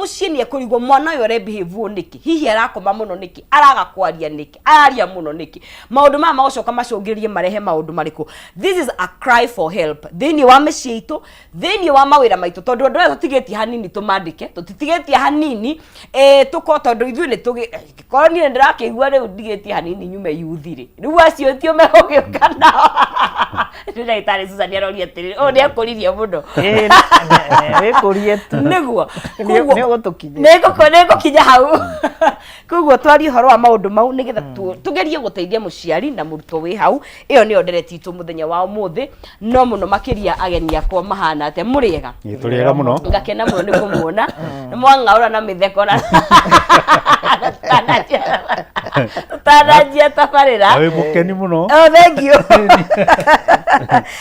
mucieni ekurigwo mwana yo rebehave niki hihi arakoma muno niki araga kwaria niki araria muno niki maundu mama magocoka macungiririe marehe maundu mariku. This is a cry for help thini wa meciito thini wa mawira maitu tondu andu aya tutigetie hanini tumandike tutitigetie hanini tuko tondu ithu ni tugi koroni ndirakigua riu ndigetie hanini nyume yuthire riu acio tio mehogiukana ndiraitari Susan aroria atiri o ni akuririe muno wikurie tu niguo nego kinya hau koguo twari horo wa maundu mau nigetha tugerie guteithia muciari na murutwo wi hau iyo ni ndereti itu muthenya wa umuthi no muno makiria ageni akwa mahana ate muriega turiega muno ngakena muno ni kumuona mwangaura na mitheko na tanajia tafarira awe mukeni muno oh thank you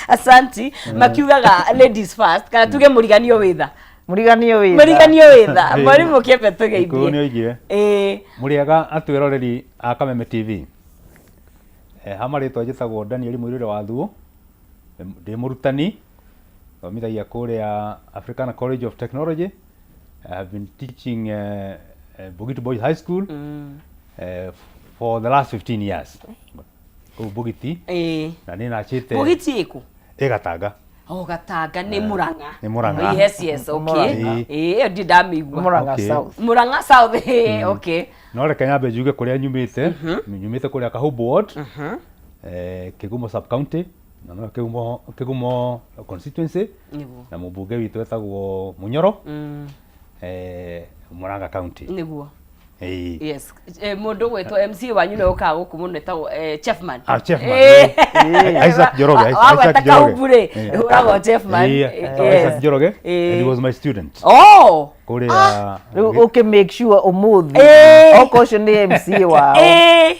asanti makiugaga ladies first kana tuge muriganio witha mwarimu kiembe tugeithie kunio igire muriega atwiroreri a Kameme TV hamaritwa njitagwo Daniel Mwirire wa Thuo ndi murutani thomithagia kuria African College of Technology. I have been teaching Bugiti Boys High School for the last 15 years. Bugiti na nina chite Bugiti iku Gatanga. Oh Gatanga ni Muranga. Ni Muranga. Yes okay. Ndidamigwa. Muranga South okay. No reke nyambe njuge kuria nyumite nyumite kuria Kahubu Ward Kigumo sub county na Kigumo constituency na mubunge witu etagwo Munyoro Muranga county niguo yes mundu gwetwo MC wanyu ne uka guku muno etagwo Chefman Isaac Joroge uragwo Chefman Isaac Joroge and he was my student kuria okay make sure umuthi okocio ni MC wao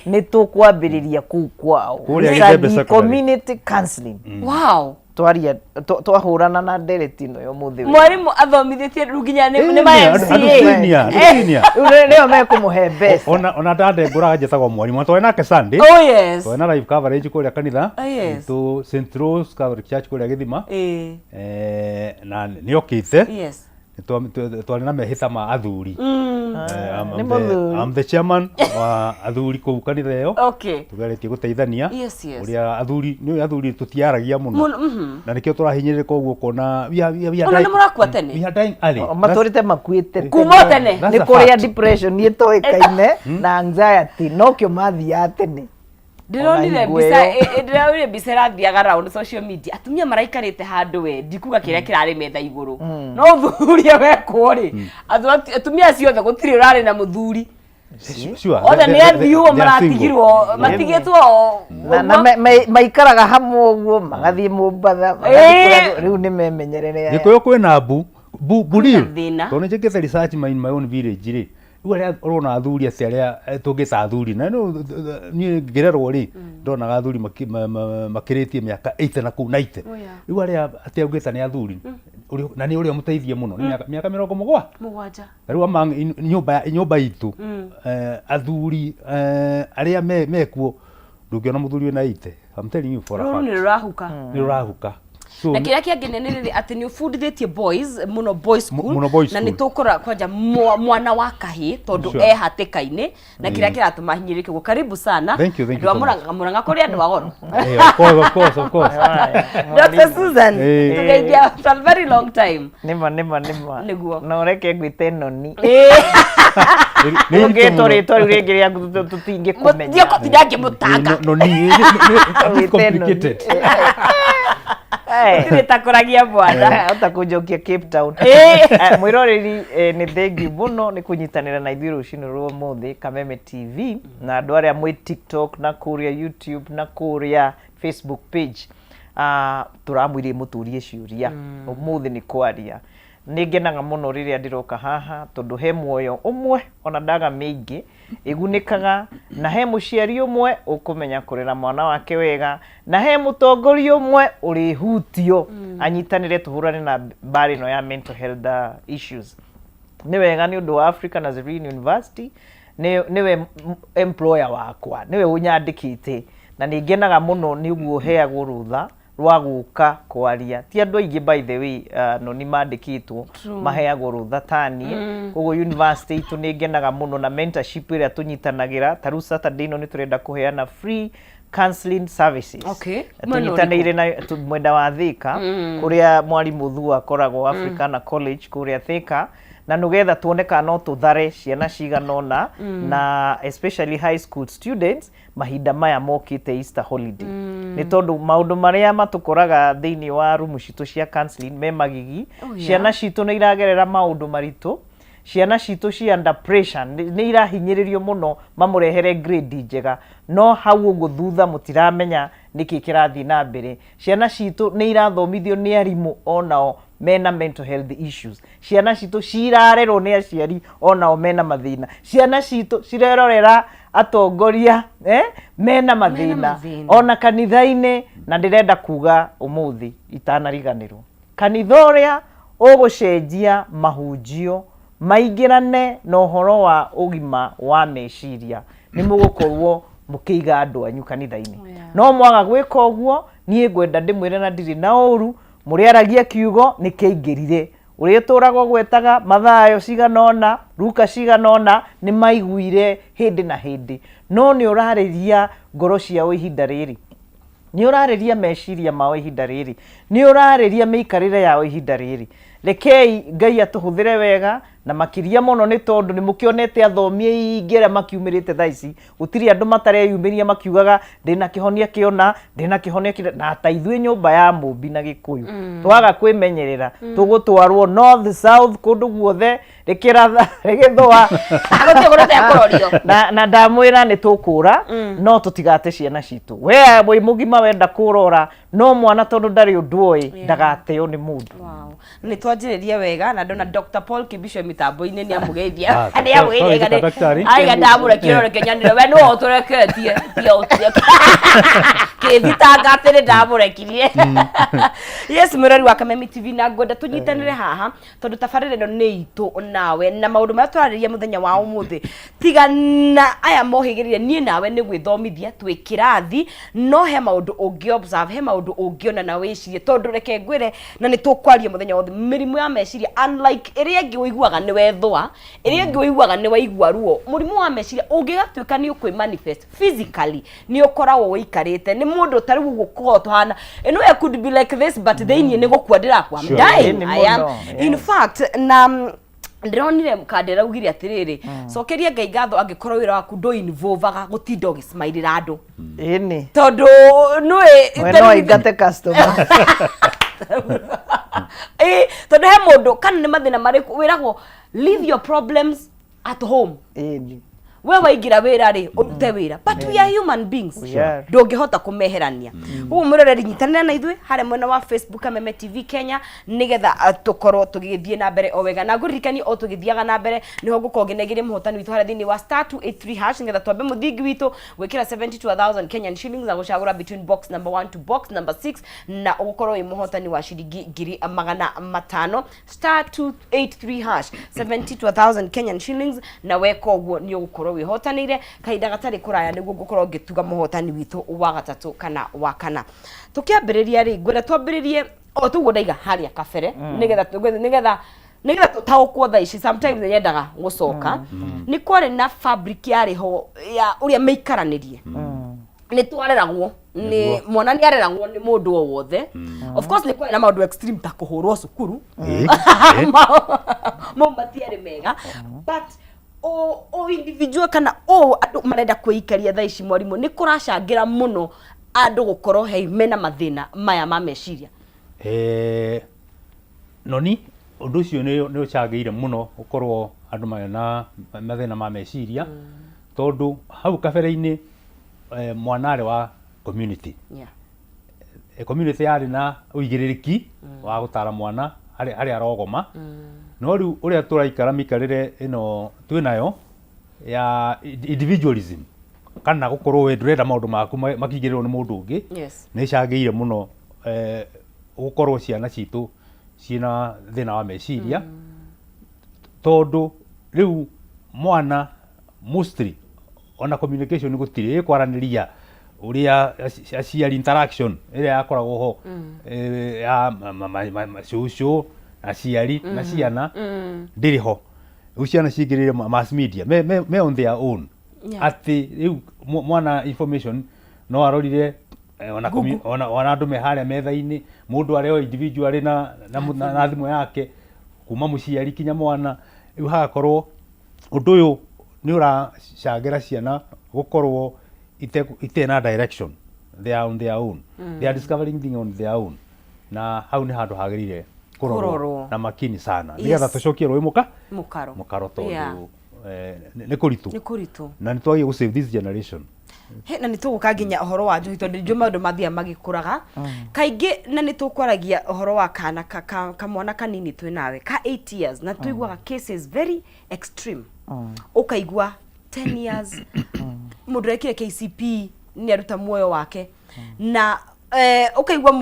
ni tukwambiriria ku kwao community counseling wow twaria twahurana na nderetino yo muthi mwarimu athomithitie ruginya ni ma MC leo mekumuhe best ona ndande nguraga njitagwo mwarimu twae nake Sunday twae na live coverage kuria kanitha to St Rose Catholic Church kuria Githima na niokite twari na mehitha ma athuri I'm the chairman wa athuri ku kanitha yo tugeretie guteithania uria athuri tutiaragia muno na nikio turahinyirira koguo kona ona murakua tene maturite makuite kuma tene ni kuria depression ni toikaine na anxiety nokyo mathia tene ndironire bisa rathiaga round social media atumia maraikarite handu we ndikuga kiria kirari metha iguru no thuri wekwo ri atumia ciothe gutiri urari na muthuri othe ni athiuo maratigirwo matigitwo maikaraga hamwe uguo magathie Mumbatha riu ni memenyerere gikuyo kwina bulio to ni njikite research in my own village ri uria urona athuri acia tungita athuri na ni ngirerwo ri ndona athuri makiritie miaka 80 na ku 90 riu aria atia ungita ni athuri na ni uria muteithie muno ni miaka 70 riu ama nyumba itu athuri aria mekuo ndungiona muthuri wina 80 I'm telling you for a fact ni rahuka na kiria kiangenenere ati ni ufundithitie boys muno boys school na ni tukora kwanja mwana wa kahi tondu hatikaine na kiria kiratuma hinyirike go karibu sana ndio muranga kuri andu wagoro of course Dr. Susan tugeithia for a very long time nima niguo no reke gwite noni ngetori ringiria tutinge kumenya ndio kotinge mutanga noni complicated Takuragia bwana utakujokia Cape Town mwiroreri ni thengi muno ni kunyitanira na ithuĩ rũcinĩ rwa mũthĩ Kameme TV na andũ arĩa mwĩ TikTok na kuria YouTube na kuria Facebook page turamwire muturie ciuria umuthi ni kwaria ningenaga muno riria ndiroka haha tondu he muoyo umwe ona ndaga mingi igunikaga na he muciari umwe ukumenya kurera mwana wake wega na he mutongori umwe uri hutio anyitanire tuhurane na bari no ya mental health issues ni wega ni undu wa Africa Nazarene University niwe employer wakwa niwe unyandikite na ningenaga muno niguo heagwo rutha rwa guka kwaria ti andu aingi by the way no ni mandikitwo maheagwo rutha tani koguo university itu ni ngenaga muno na mentorship iria tunyitanagira taru Saturday no ni turenda kuheana free counseling services. Okay. Tunyitanĩire na mwenda wa Thika kuria mwarimu Thu akoragwo Africana College kuria Thika na nugetha tuoneka no tuthare ciana ciganona na especially high school students mahinda maya mokite Easter holiday ni tondu maundu maria matukoraga thiini wa room citu cia counseling me magigi ciana citu ni iragerera maundu maritu ciana citu ci under pressure ni irahinyiririo muno mamurehere grade njega no hau uguo thutha mutiramenya niki kirathi na mbere ciana citu ni irathomithio ni arimu onao mena mental health issues ciana citu cirarerwo ni aciari onao mena mathina ciana citu cirerorera atongoria mena mathina ona kanitha-ini na ndirenda kuga umuthi itanariganirwo kanitha uria ugucenjia mahunjio maingirane na uhoro wa ugima wa meciria ni mugukorwo mukiiga andu anyu kanitha-ini no mwaga gwika uguo nie ngwenda ndimwire na ndiri na uru muriaragia kiugo ni kiingirire uri turagwo gwetaga mathayo ciganona ruka ciganona ni maiguire hindi na hindi no ni urariria ngoro ciao ihinda riri ni urariria meciria mao ihinda riri ni urariria meikarire yao ihinda riri rekei Ngai atuhuthire wega na makiria muno ni tondu ni mukionete athomi ingere makiumirite thaici gutiri andu matareyumiria makiugaga ndina kihonia kiona ndina kihonia na taithwe nyumba ya mumbi na gikuyu twaga kwimenyerera tugutwarwo north south kundu guothe rikiratha rigithwa na ndamwira ni tukura no tutigate ciana citu we boi mugima wenda kurora no mwana tondu ndari undu ndagateo ni mundu ni twanjiriria wega na ndona Dr. Paul Kibisho mitambo-ini ni amugeithia ani amwirega ai ndamure kirore kenyanire we no tureketie kithitanga ndamurekirie yes murori wa Kameme TV na ngwenda tunyitanire haha tondu tabarire no ni itu nawe na maundu ma turariria muthenya wa umuthi tiga na aya mohigirire nie nawe ni gwithomithia twi kirathi no he maundu ungi observe he maundu ungiona na wicirie tondu reke ngwire na ni tukwaria muthenya wothe mirimu ya meciria unlike iria ingi uiguaga ni wethwa iria ingi uiguaga ni waigua ruo murimu wa meciria ungigatuika ni ukwi manifest physically ni ukoragwo wikarite ni mundu tariu gukorwo tuhana eno I could be like this but then ni gukua ndirakwa I'm dying I am in fact na ndironire mukandera ugire atiriri cokeria Ngai ngatho angikorwo wira waku ndo involvaga gutinda ugismailira andu ini tondu no ingate customer tondu he mundu kana ni mathina mariku wiragwo leave your problems at home we waigira wira ri urute wira but we are human beings ndungihota kumeherania ugu muroreri nyitanira na ithui hare mwena wa Facebook Kameme TV Kenya nigetha tukorwo tugithie na mbere o wega na nguririkani o tugithiaga na mbere niho ngukorwo nginegirie muhotani witu hare thini wa *283# nigetha twambe muthingi witu gwikira 72,000 Kenyan shillings na gucagura between box number 1 to box number 6 na ugukorwo wi muhotani wa ciringi 500 *283# 72,000 Kenyan shillings na weka uguo ni ugukorwo wihotanire kahinda gatari kuraya niguo ngukorwo ngituga muhotani witu wa gatatu kana wa kana tukiambiriria ri ngwira twambiririe o tuguo ndaiga haria kabere nigetha tutaukwo thaa ici sometimes yendaga gucoka ni kwari na fabric yari ho ya uria meikaranirie ni twareragwo ni mwana ni areragwo ni mundu o wothe of course ni kwari na maundu extreme ta kuhurwo cukuru mo matiare mega but o individual kana andu marenda kwikaria thaa ici mwarimu ni kuracangira muno andu gukorwo hei mena mathina maya ma meciria noni undu ucio ni ucangiire muno ukorwo andu mena mathina ma meciria tondu hau kabere-ini mwanare wa community community yari na uigiririki wa gutara mwana ari arogoma no riu uria turaikara mikarire ino twinayo ya individualism kana gukorwo we ndurenda maundu maku makigirirwo ni mundu ungi ni cangiire muno gukorwo ciana citu ciina thina wa meciria tondu riu mwana mostly ona communication gutire kwaraniria uria aciari interaction iria yakoragwo ho ya macucu aciari na ciana ndiri ho uciana cingirire mass media me on their own ati riu mwana information no arorire ona andu me haria metha-ini mundu areo individual na thimu yake kuma muciari kinya mwana riu hagakorwo undu uyu ni uracangira ciana gukorwo itena direction. They are on their own. They are discovering things on their own. Na hau ni handu hagirire kurorwo na makini sana nigetha tucokie roi mukaro tondu ni kuritu na ni twagi gu save this generation. He na nituguka nginya uhoro wa njohi tondu njo maundu mathia magikuraga kaingi na nitukwaragia uhoro wa kana kamwana kanini twi nawe ka 8 years na tuigwaga cases very extreme ukaigwa 10 years mundu rekire KCP ni aruta muoyo wake na ukaigwa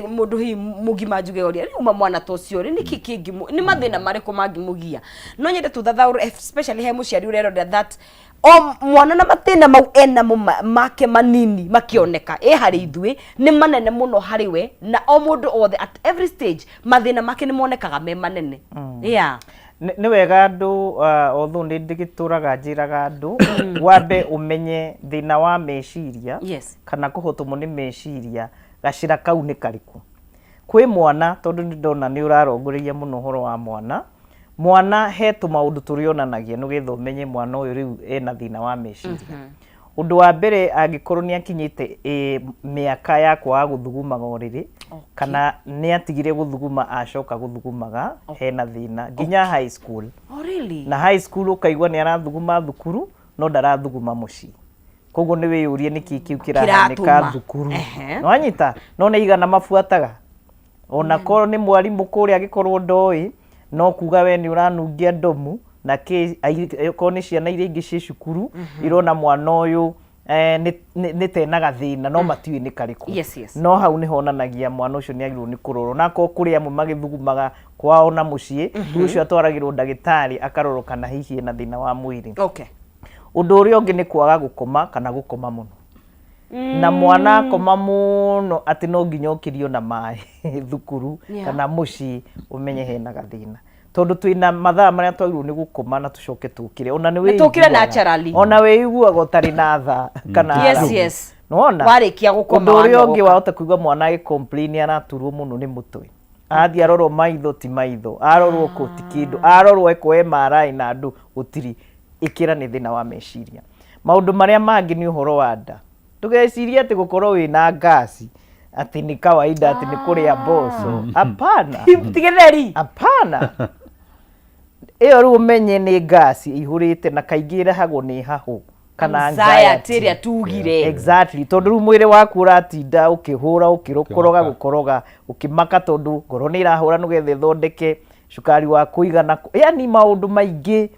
mundu hi mugima njuge oria uma mwana tocio ri niki kingi ni mathina mariko mangimugia no nyende tuthathauru especially he muciari urero that mwana na mathina mau ena make manini makioneka hari ithui ni manene muno hari we na mundu othe at every stage mathina make ni monekaga me manene ni wega andu othu ndi ndigituraga njiraga andu wambe umenye thina wa meciria kana kuhotomwo ni meciria gacira kau ni kariku kwi mwana tondu ndona ni urarongoreria muno horo wa mwana hetu maundu turionanagia nugetha umenye mwana uyu riu ena thina wa meciria undu wa mbere angikorwo ni akinyite miaka ya kwa guthugumaga oriri kana ni atigire guthuguma acoka guthugumaga hena thina nginya high school. Really? Na high school ukaigwa ni arathuguma thukuru no ndarathuguma mucii koguo ni wiyurie niki kiu kirahanika thukuru no anyita no ni igana mafuataga ona korwo ni mwarimu kuria agikorwo ndoi no kuga we ni uranungia ndomu na ko ni ciana iria ingi ci cukuru irona mwana uyu ni tenaga thina no matiwi ni kariku no hau ni honanagia mwana ucio ni agirwo ni kurorwo na ko kuri amwe magithugumaga kwao na mucii ucio atwaragirwo ndagitari akarorwo kana hihi na thina wa mwiri. Undu uria ungi ni kwaga gukoma kana gukoma muno na mwana koma muno ati no nginya ukirio na mai thukuru kana mucii umenye hena gathina tondu twina mathaa maria twagirwo ni gukoma na tucoke tukire ona ni we tukire naturally ona we iguaga utari na tha kana nona warikia gukoma undu uria ungi wahota kuigwa mwana agi complain araturwo muno ni mutwe athi arorwo maitho ti maitho arorwo ko ti kindu arorwo eko MRI na andu utiri ikira ni thina wa meciria maundu maria mangi ni uhoro wa nda tugeciria ati gukorwo wina gasi ati ni kawaida ati ni kuria mboco hapana tigireri hapana iyo ru menye ni gasi ihurite na kaingi irehagwo ni hahu kana anxiety ria tugire exactly tondu ru mwire waku uratinda ukihura ukirokoroga gukoroga ukimaka tondu ngoro ni irahura nugethe thondeke cukari wa kuigana yani maundu maingi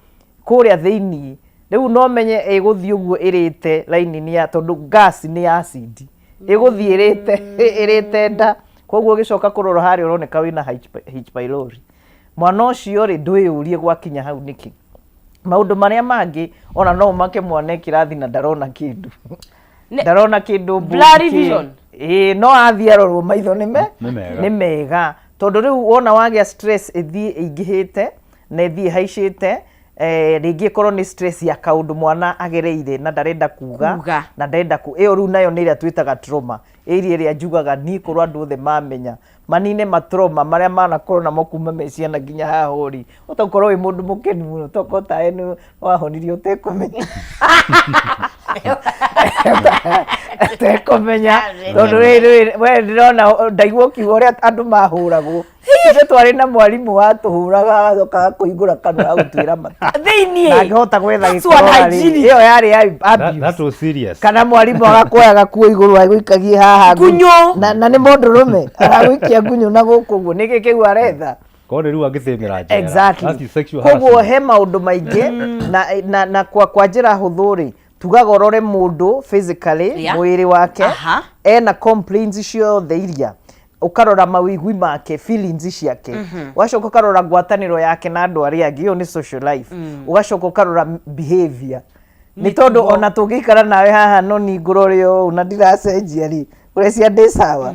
kuria thiini riu no menye iguthii uguo irite laini ni ya tondu gas ni acid iguthii irite nda koguo gicoka kuroro hari uroneka wina H pylori mwana ucio ri ndwiyurie gwakinya hau niki maundu maria mangi ona no make mwana kirathi na ndarona kindu blood vision no athi arorwo maitho ni mega tondu riu wona wagia stress ithii ingihite na ithii haicite ringi korwo ni stress ya kaundu mwana agereire na ndarenda kuga na ndarenda iyo ru nayo ni ria twitaga trauma ria njugaga ni korwo andu othe mamenya manine matrauma maria mana korwo na mokuma meciana nginya hahori utakorwo wi mundu mukeni muno tokota enu wahonirio tekumenya tekumenya tondu we ndirona ndaigwo kiugo ria andu mahuragwo ithe twari na mwarimu watuhuraga agacoka kuingura kanua agutwira mata thiini na ngihota gwetha gikorora iyo yari abuse that was serious kana mwarimu agakuoyaga kuo iguru agwikagie haha na ni mundu rume aragwikia ngunyu na guku guo niki kiu aretha kone riu agithemera njera exactly koguo he maundu maingi na kwa njira huthuri tugagorore mundu physically mwiri wake ena complaints ciothe iria ukarora mawigwi make feelings ciake wacoka ukarora ngwataniro yake na andu aria angi iyo ni social life ugacoka ukarora behavior ni tondu ona tungikara nawe haha no ni ngororio na ndiracenjia ri urecia ndi sawa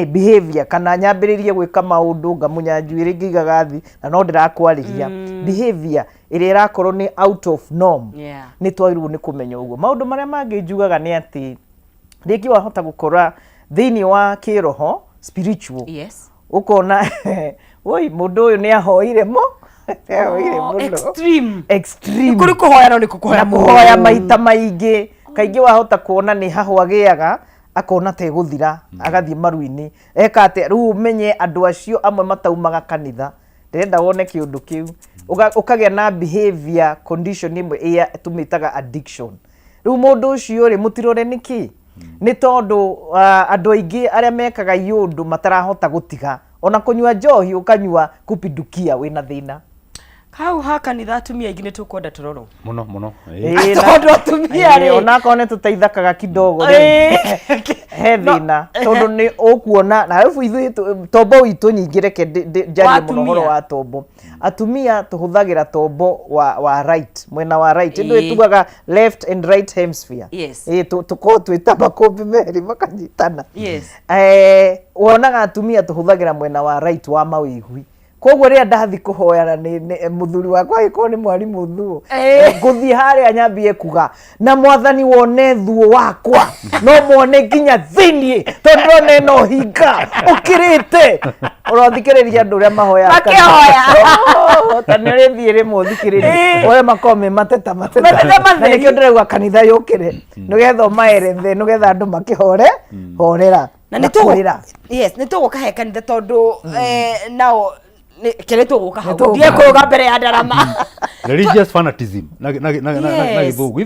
behavior kana nyambiririe gwika maundu ngamunya njuiri ngigaga thi na no ndirakwariria behavior iri irakorwo ni out of norm ni twairu ni kumenya uguo maundu maria mangi njugaga ni ati riki wahota gukora thini wa kiroho spiritual ukona oi mundu uyu ni ahoire mo extreme kuri kuhoya no ni kuhoya muhoya maita maingi kaingi wahota kuona ni haho agiaga akona te guthira agathie maruini eka ate ru menye andu acio amwe mataumaga kanitha ndenda wone kiundu kiu ukagia na behavior condition imwe ya tumitaga addiction ru mundu ucio ri mutirore niki ni tondu andu aingi aria mekaga iundu matarahota gutiga ona kunywa njohi ukanywa kupidukia wina thina kau haka ni thatumia ingi ni tukwenda turoro muno tondu atumia ri ona kone tutaithakaga kidogo he thina tondu ni ukuona na hebu ithu tombo witu nyingire ke jari muno wa tombo atumia tuhuthagira tombo wa right mwena wa right ndu itugaga left and right hemisphere tuko twitaba kombi meri makanyitana wonaga atumia tuhuthagira mwena wa right wa mawigwi koguo ria ndathi kuhoyana ni muthuri wakwa iko ni mwarimu thuo nguthi haria nyambie kuga na mwathani wone thuo wakwa no muone nginya thinie tondu ne no hinga ukirite urothikiriria andu ria mahoya makihoya tanere thiire muthikiriria oye makome mateta na nikio ndirauga kanitha yukire nigetha maerenthe nigetha andu makihore horera na nituguka nituguka he kanitha tondu nao kereto guka hau die kuruga mbere ya ndarama religious fanatism na githugu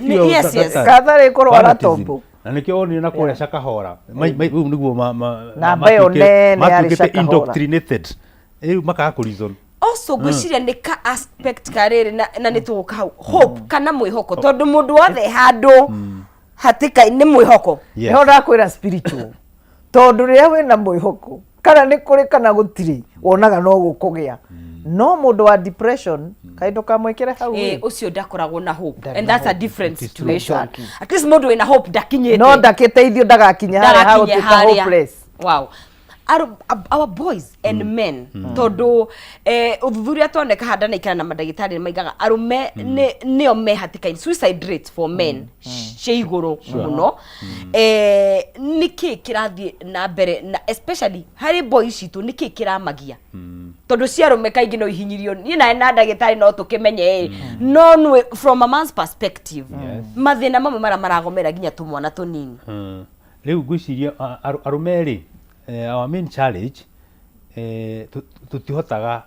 kathare kurwara tombo na nikio oni na kuria cakahora riu niguo na bayo ne ari cakahora indoctrinated riu makaga ku reason also gwiciria ni ka aspect karere na nituguka hau hope kana mwihoko tondu mundu wothe handu hatika ni mwihoko no ndakwira spiritual tondu ria wina mwihoko kana ni kuri kana gutiri wonaga no gukugia no mundu wa depression kaindo kamwekere hau ucio ndakoragwo na hope and that's a different situation at least mundu wina hope ndakinyete no ndakiteithio ndagakinya haria gutuka hopeless wow our boys and men tondu uthuthuria toneka handa na ikana na madagitari maigaga arume nio mehatikaini suicide rate for men sheiguru muno niki kirathie na mbere na especially hari boys itu niki kiramagia tondu ciarume kaingi no ihinyirio ni na ndagitari no tukimenye no from a man's perspective mathina mamwe maragomera ginya tumwana tunini riu gwiciria arume ri our main challenge tutihotaga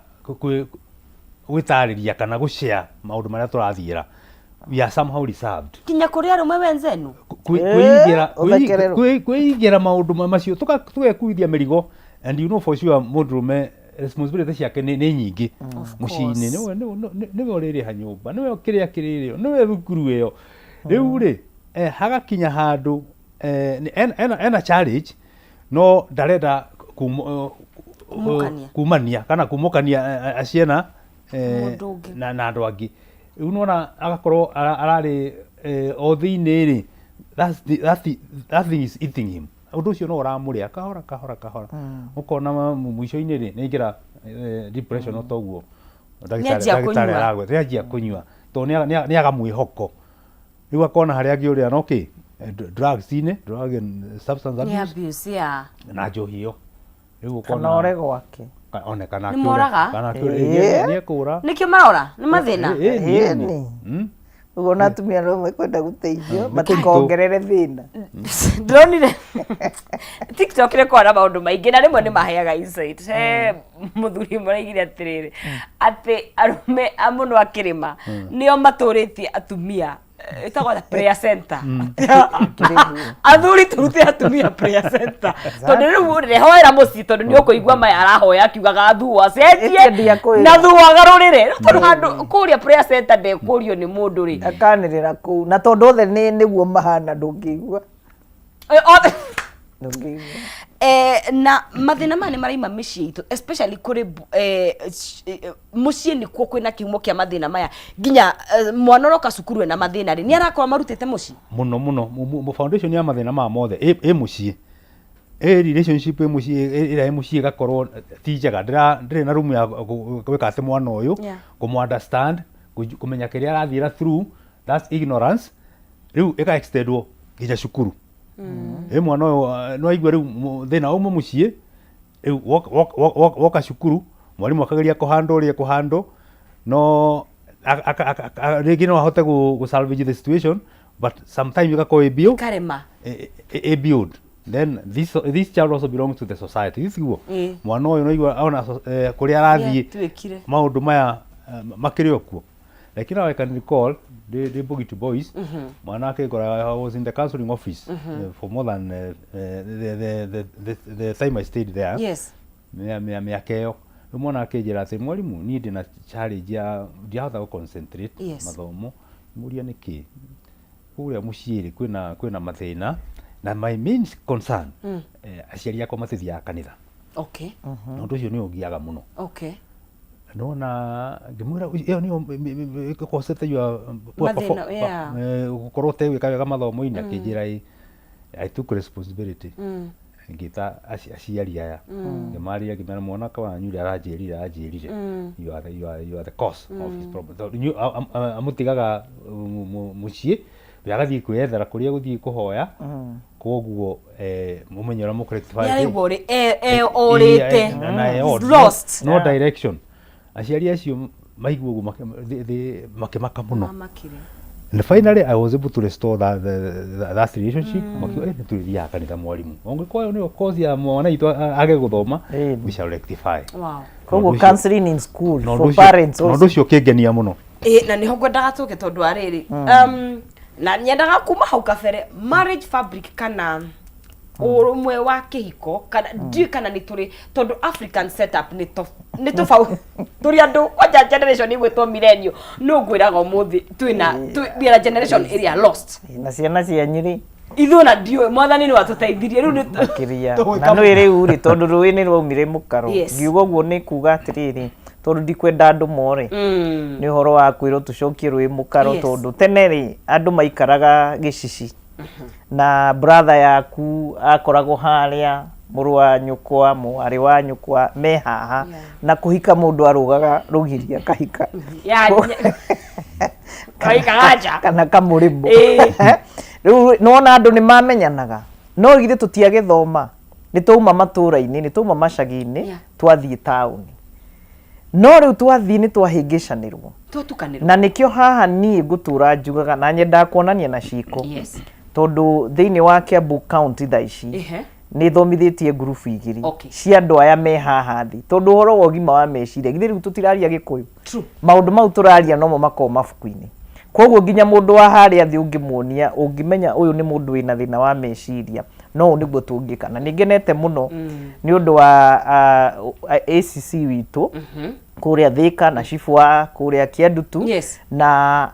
gwitariria kana gushare maundu maria turathiira we are somehow reserved kinya kuri arume wenzenu kwigira maundu macio tugekuithia mirigo and you know for sure mundurume responsibility ciake ni nyingi muciini niwe uriri ha nyumba niwe kiria kiririo niwe thukuru iyo riu ri hagakinya handu ena challenge no ndarenda kumania kana kumukania aciena na andu angi riu nona agakorwo arari o thiini ri that thing is eating him undu ucio no uramuria kahora ukona mwisho-ini ri ningira depression o toguo ndagitari aragwe rianjia kunywa to ni agamwihoko riu akona haria angiuria no ki drugs and substance abuse na njohio riu ukona ore gwake onekana kana ni kura nikio marora ni mathina ugo na tumia romwe kwenda guteithio matikongerere thina ndronire TikTok ire kwara maundu maingi na rimwe ni maheaga insight muthuri muraigire atiriri ati arume amuno akirima nio maturitie atumia itagwa the prayer center athuri turute atumia prayer center tondu riu rehoera muci tondu ni ukuigua maya arahoya akiugaga athua cenjie na thua garurire tondu handu kuria prayer center ndekurio ni mundu ri akanirira ku na tondu othe niguo mahana ndungigua na mathina mane maraima mĩciĩ itũ especially kuri muciĩ nikuo kwina kiumo kia mathina maya nginya mwana roka cukuru na mathina ri ni arakora marutete muciĩ muno foundation ya mathina ma mothe muciĩ relationship ira muciĩ gakorwo ti njega ndire na room ya gwika ati mwana uyu kumu understand kumenya kiria arathira through that's ignorance riu eka extendwo nginya cukuru mwana uyu no aigua riu thina umwe muciĩ riu woka cukuru mwalimu akageria kuhandle no rigi no ahote gu salvage the situation but sometimes you build karema build then this child also belongs to the society this guo mwana uyu no aigua ona kuria arathie maundu maya makiri okuo like now I can recall the Bogito boys mwana akegora I was in the counseling office for more than the time I stayed there yes miaka iyo mwana akejera ati mwalimu ni ndina challenge ya ndiahota concentrate mathomo muria niki kuria muciiri kwina mathina na my main concern aciari akwa matithia kanitha okay no ndu cio ni ungiaga muno okay nona ngimwira iyo ni kosete yo gukorwo te wika wega mathomo-ini akinjira I took responsibility ngita aciari aya ngimaria ngimera mwana ka wanyu ri aranjirire you are the cause of his problem amutigaga muciĩ yagathie kwethera kuria guthie kuhoya koguo mumenyera mu correctify orite lost no direction aciari acio maiguo makimaka muno and finally I was able to restore that relationship makio nituria kanitha mwalimu ongekwa ni cause ya mwana itu age guthoma we shall rectify wow koguo counseling in school for parents also no cio kengenia muno na niho ngwendaga tuke tondu ariri na nyendaga kuma hau kabere marriage fabric kana urumwe wa kihiko kana ndi kana ni turi tondu African setup ni tofauti turi andu kwaja generation igwetwo millennial no ngwiraga umuthi twina generation area lost na ciana cia nyiri ithuna dio mwathani ni watuteithirie riu ni kiria na no iri uri tondu ruwi ni rwaumire mukaro ngiugo guo ni kuga atiriri tondu ndikwenda andu more ni horo wa kwiro tucokie ruwi mukaro tondu teneri andu maikaraga gicici na brother yaku akoragwo haria muru wa nyukwa mwari wa nyukwa me haha na kuhika mundu arugaga rugiria kahika kahika gaja kana kamurimu riu nona andu ni mamenyanaga no githe tutiage thoma ni tuma matura-ini ni tuma macagi-ini twathie tauni no riu twathie ni twahingicanirwo na nikio haha ni ngutura njugaga na nyenda kuonania na ciko tondu thiini wa Kiambu county thaici ni thomithitie group igiri cia andu aya me haha thi tondu horo wa ugima wa meciria githe riu tutiraria gikuyu maundu mau turaria no mo mako mabuku-ini koguo nginya mundu wa haria thi ungimuonia ungimenya uyu ni mundu wina thina wa meciria no niguo tungika na ningenete muno ni undu wa ACC witu kuria Thika na chifu wa kuria Kiandutu na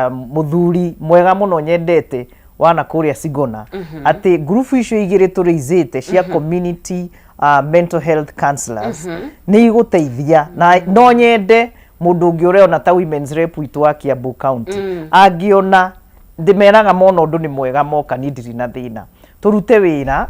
muthuri mwega muno nyendete wana kuria Sigona ati group icio igire tureizite cia community mental health counselors ni iguteithia na no nyende mundu ungiureona ta women's rep witu wa Kiambu county angiona ndimeraga mono ndu ni mwega moka ni ndiri na thina turute wira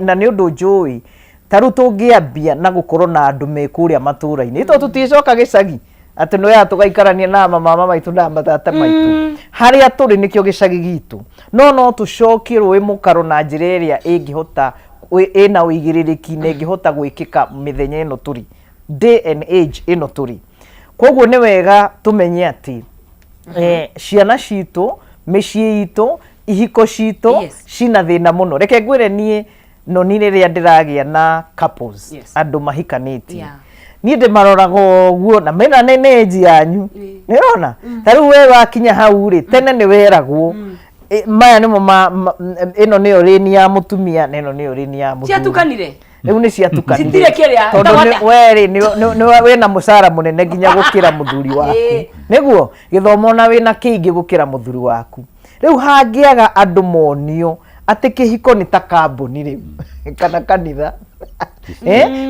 na ni undu njui taru tungiambia na gukorwo na andu me kuria matura-ini ito tuticoka gicagi ati no ya tugaikarania na mama maitu na matata maitu haria turi nikio gicagi gitu no tucokie ruwi mukaro na njira iria ingihota ina uigiririki na ingihota gwikika mithenya ino turi day and age ino turi koguo ni wega tumenye ati ciana citu micii itu ihiko citu cina thina muno reke ngwire nie no ni riria ndiragia na couples andu mahikanitie ni ndimaroraga guo na mena nene nji yanyu nirona taru we wakinya hau ri tene ni weragwo maya nimo ino ni orini ya mutumia neno ni orini ya mutumia ciatukanire riu ni ciatukanire citire kiria tondu weri ni wina mucara munene nginya gukira muthuri waku niguo githomo na wina kiingi gukira muthuri waku riu hangiaga andu monio ati kihiko ni ta kambuni ri kana kanitha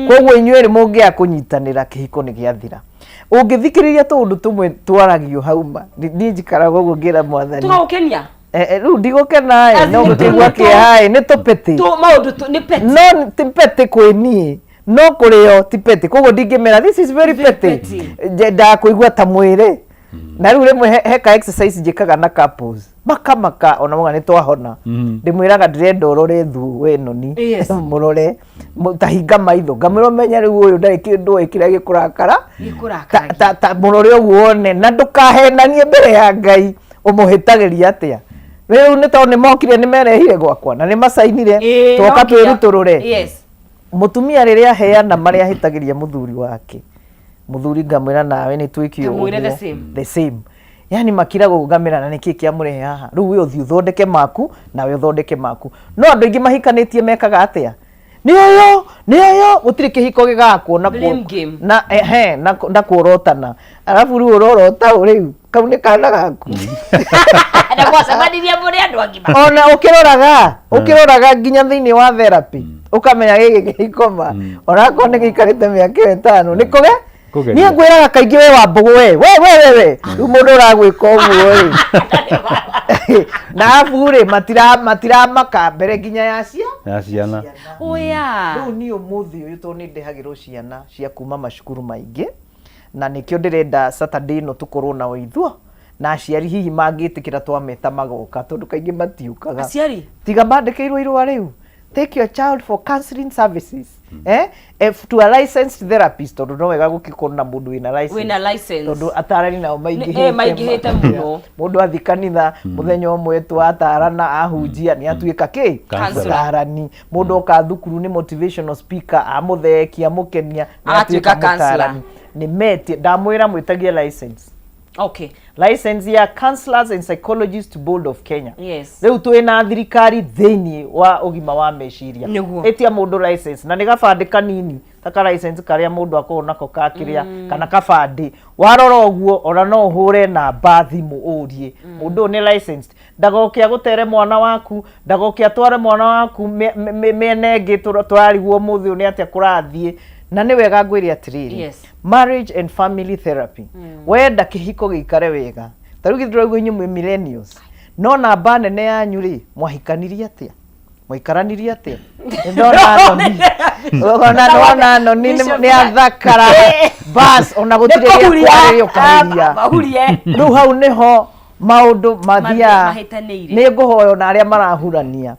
koguo inyuĩ mũngĩaga kũnyitanĩra kĩhiko nĩ gĩathira. Ũngĩthikĩrĩria tũũndũ tũmwe twaragio hauma niĩ njikaraga ũguo ngĩra mwathani tũgagũkenia rĩu ndigũkena no gũkĩigua kĩeha nĩ tũpĩtĩ maũndũ nĩ petty no ti petty kwĩ niĩ no kũrĩo ti petty koguo ndingĩmera this is very petty ndakũigua ta mwĩrĩ na rĩu rĩmwe heka exercise njĩkaga na couples makamaka ona mwana nĩ twahona ndĩmwĩraga ndĩrenda ũrore thu we noni mũrore tahinga maitho ngamwĩra ũmenye rĩu ũyũ ndarĩ kĩndũ kĩrĩa gĩkũrakara ta mũrore ũguo one na ndũkahenanie mbere ya Ngai ũmũhĩtagĩria atĩa rĩu nĩ tondũ nĩ mokire nĩ merehire gwakwa na nĩ macainire twoka twĩrutũrũre mũtumia rĩrĩa aheana marĩa ahĩtagĩria mũthuri wake muthuri ngamwira nawe ni twikio the same yani makira gugamira na niki kia murehe haha riu we uthi uthondeke maku nawe uthondeke maku no andu ingi mahikanitie mekaga atia ni oyo gutiri kihiko gigakwo na kurotana alafu riu urorota riu kau ni kana gaku na gwacemanirie muri andu agima ona ukiroraga nginya thiini wa therapy ukamenya gigi kihikoma orako ni gikarite miaka 5 ni kuge niĩ ngwĩraga kaingĩ we wa mbogo we rĩu mũndũ ũragwĩka ũguo na abu-rĩ matiramaka mbere nginya ya ciana rĩu niĩ ũmũthĩ ũyũ tondũ nĩ ndĩhagĩrwo ciana cia kuma macukuru maingĩ na nĩkĩo ndĩrenda Saturday ĩno tũkorwo na ũithua na aciari hihi mangĩtĩkĩra twameta magoka tondũ kaingĩ matiũkaga aciari tiga mandĩkĩirwo irũa rĩu take your child for counseling services to a licensed therapist tondu no wega gukikona mundu wina license tondu atarani nao maingihite muno mundu athi kanitha muthenya umwe twatarana ahunjia ni atuika ki atarani mundu oka thukuru ni motivational speaker amuthekia mukenia atuika counselor ni meti ndamwira mwitagie license okay license ya counselors and psychologists board of Kenya yes riu twina thirikari thiini wa ugima wa meciria etia mundu license na ni gabande kanini taka license karia mundu akorwo nako kakiria kana kabande warora uguo ona no uhure na bathimu urie mundu ni licensed ndagokia gutere mwana waku ndagokia tware mwana waku menenge twariguo muthi ni atia kurathie na ni wega ngwiri atiriri marriage and family therapy wenda kihiko gikare wega taru githiragwo nyumu millennials no namba nene yanyu ri mwahikanirie atia mwikaranirie atia ndona no ni athakara bas ona gutireria kwario kahiria riu hau niho maundu mathia ni nguhoyo na aria marahurania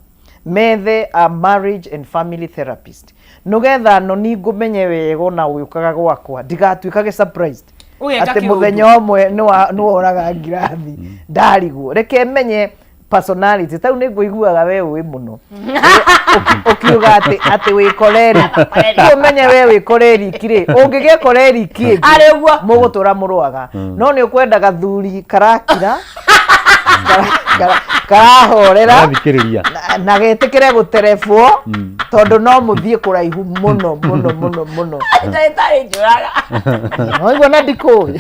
methe a marriage and family therapist nugetha no ni ngumenye wego na uyukaga gwakwa ndigatuikage surprised ati muthenya umwe ni woraga ngirathi ndariguo reke menye personality tau ni nguiguaga we wi muno ukiuga ati wi koleri umenye we wi koleri kire ungigie koleri ki ariguo mugutura muruaga no ni ukwendaga thuri karakira karahorera na getikire guterebwo tondu no muthie kuraihu muno ndetari njuraga no igwa na ndiko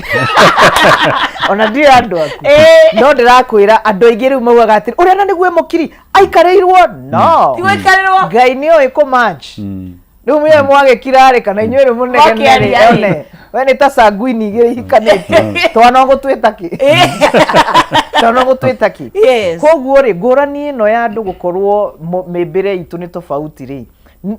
ona ndi andu aku no ndirakwira andu aingĩ rĩu maugaga atĩ ũrĩa na nĩguo mũkiri aikareirwo no tiwaikarĩrwo Ngai nĩoĩ kũmatch rĩu mwe mwagĩkirarĩ kana inyuĩ rĩu mũnegene one we nĩ ta sanguini igĩrĩ ihikanĩtie twana gũtwĩta kĩ koguo rĩ ngũrani ĩno ya andũ gũkorwo mĩmbĩre itũ nĩ tofauti rĩ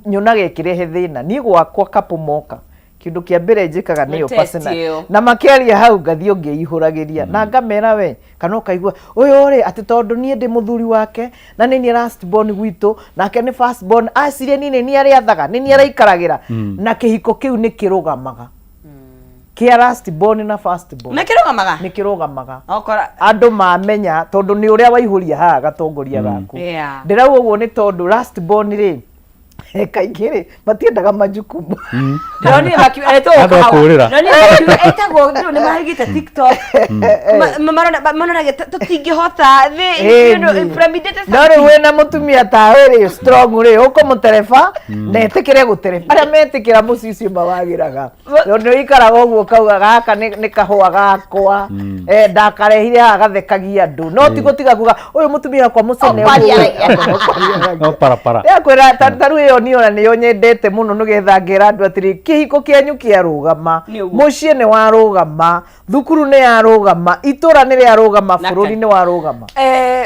nyonaga ĩkĩrehe thĩna niĩ gwakwa kapo moka kindu kia mbere njikaga niyo personal na makeria hau ngathio ngeihuragĩria na ngamera we kana ukaigua uyu ri ati tondu nie ndi muthuri wake na ni last born gwitu nake ni first born asirie ni ari athaga ni araikaragira na kihiko kiu ni kirugamaga kia last born na first born ni kirugamaga okora andu mamenya tondu ni uria waihuria haha gatongoria gaku ndirau uguo ni tondu last born ri kaingĩ matiendaga majukumu ndoni makiueto ndoni etagwo nĩ mahigite TikTok marona tũtingĩhota no rĩu wĩna mũtumia tawe rĩ strong rĩ ũkũmũtereba na etĩkĩre gũtereba arĩa metĩkĩra mũciĩ ũcio mawagĩraga tondũ nĩikaraga ũguo kauga gaka nĩ kahũa gakwa ndakarehire agathekagia andũ no ti gũtiga kuga ũyũ mũtumia wakwa mũcene yakwĩra tarũ ĩyo niona nĩyo nyendete mũno nĩgetha ngera andũ atĩrĩ kĩhiko kĩanyu kĩarũgama mũciĩ nĩ warũgama thukuru nĩ yarũgama itũra nĩ rĩarũgama bũrũri nĩ warũgama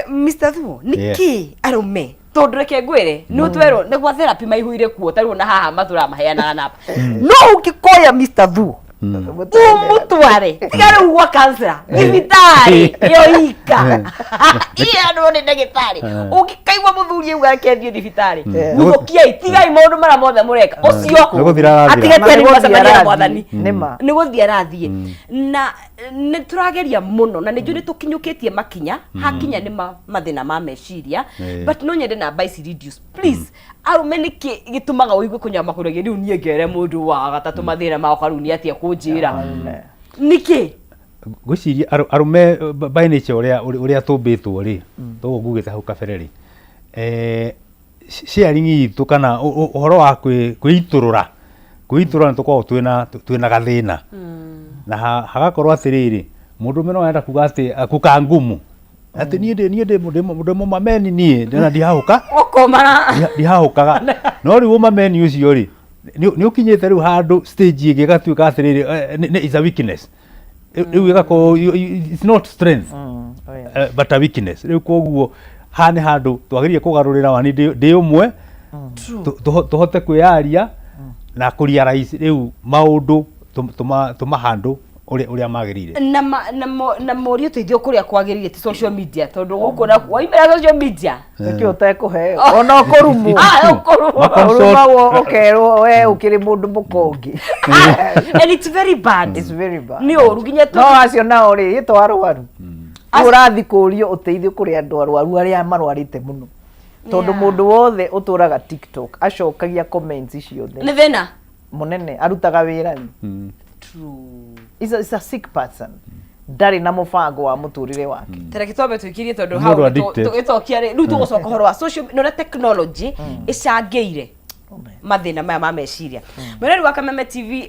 Mr. Thuo nĩkĩ arũme tondũ reke ngwĩre nĩ ũtwerwo nĩ gwa therapy maihũire kuo tarĩu na haha mathũra maheanaga namba no ũngĩkoya Mr. Thuo umutware tiga rĩu gwa kansera thibitarĩ ĩyo ika andũ nĩ ndagĩtarĩ ũngĩkaigua mũthuri ũguo akendio thibitarĩ gũthũkiai tigai maũndũ marĩa mothe mũreka ũcio atigetie nĩ mwathani nĩ gũthiĩ arathiĩ na nĩ tũrageria mũno na nĩnjũ nĩ tũkinyũkĩtie makinya hakinya nĩ mathĩna ma meciria but no nyende namba ici reduce please arũme nĩkĩ gĩtũmaga ũigue kũnyama kũrege rĩu niĩ ngere mũndũ wa gatatũ mathĩna makwa rĩu nĩ atia kũnjĩra nĩkĩ ngwĩciria arũme by nature ũrĩa tũmbĩtwo rĩ toguo ngugĩte hau kabere rĩ sharing itũ kana ũhoro wa kwĩitũrũra nĩ tũkoragwo twĩna gathĩna na hagakorwo atĩrĩrĩ mũndũ ũmwe no arenda kuga atĩ kuka ngumu atĩ niĩ ndĩ mũmameni niĩ ndĩna ndihahũkaga no rĩu ũmameni ũcio rĩ nĩ ũkinyĩte rĩu handũ stage ĩngĩ ĩgatuĩka atĩrĩrĩ is a weakness rĩu ĩgakorwo it's not strength but a weakness rĩu koguo haha nĩ handũ twagĩrĩire kũgarũrĩra wani ndĩ ũmwe tũhote kwĩyaria na kũrealize rĩu maũndũ tũmahandũ ũrĩa magĩrĩire na morio teithio kũrĩa kwagĩrĩire ti social media tondũ gũkũ na waimera social media nĩkĩ ũtekũheo ona ũkũrumwo ũkerwo we ũkĩrĩ mũndũ mũkongi and it's very bad nĩ ũru nginya no acio nao rĩ gĩtwa arwaru ũrathi kũrio ũteithio kũrĩ andũ arwaru arĩa marwarĩte mũno tondũ mũndũ wothe ũtũraga TikTok acokagia comments ciothe nĩ thĩna mũnene arutaga wĩra is a sick person ndari na mũbango wa mũtũrĩre wake tereke twambe twĩkirie tondũ hau tũgĩcokia rĩu tũgũcoka ũhoro wa social no technology ĩcangĩire mathĩna maya ma meciria mwĩrori wa Kameme TV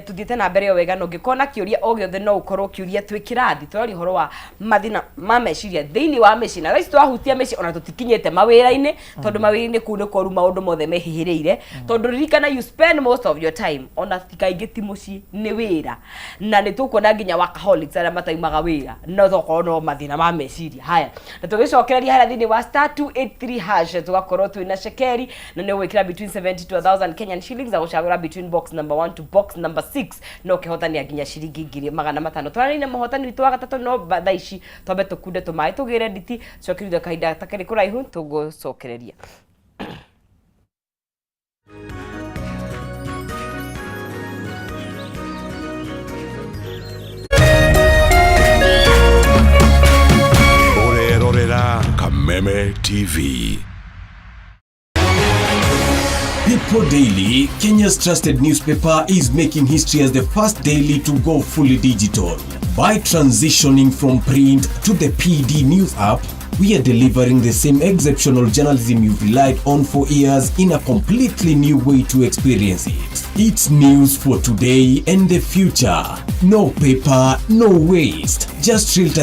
tuthiĩte na mbere yo wega no ngĩkona kĩũria o gĩothe no ũkorwo kĩũria twĩ kĩrathi tũrori ũhoro wa mathĩna ma meciria thĩinĩ wa mĩciĩ na raici twahutia mĩciĩ ona tũtikinyĩte mawĩra-inĩ tondũ mawĩra-inĩ kũu nĩ koru maũndũ mothe mehĩhĩrĩire tondũ ririkana you spend most of your time ona kaingĩ ti mũciĩ nĩ wĩra na nĩ tũkuona nginya workaholics arĩa mataimaga wĩra no tokorwo no mathĩna ma meciria haya na tũgĩcokereria harĩa thĩinĩ wa *283# tũgakorwo twĩna cekeri na nĩ ũgwĩkĩra between 70 to 1000 Kenyan shillings agũcagũra between box number 1 to box number 6 no kĩhotania nginya ciringi 500 twarĩine mũhotani witũ wa gatatũ no thaa ici twambe tũkunde tũmaĩ tũgĩre nditi cokeritho kahinda takĩrĩ kũraihu tũgũcokereria Orerorera Kameme TV. People Daily, Kenya's trusted newspaper, is making history as the first daily to go fully digital. By transitioning from print to the PD News app, we are delivering the same exceptional journalism you've relied on for years in a completely new way to experience it. It's news for today and the future. No paper, no waste. Just real-time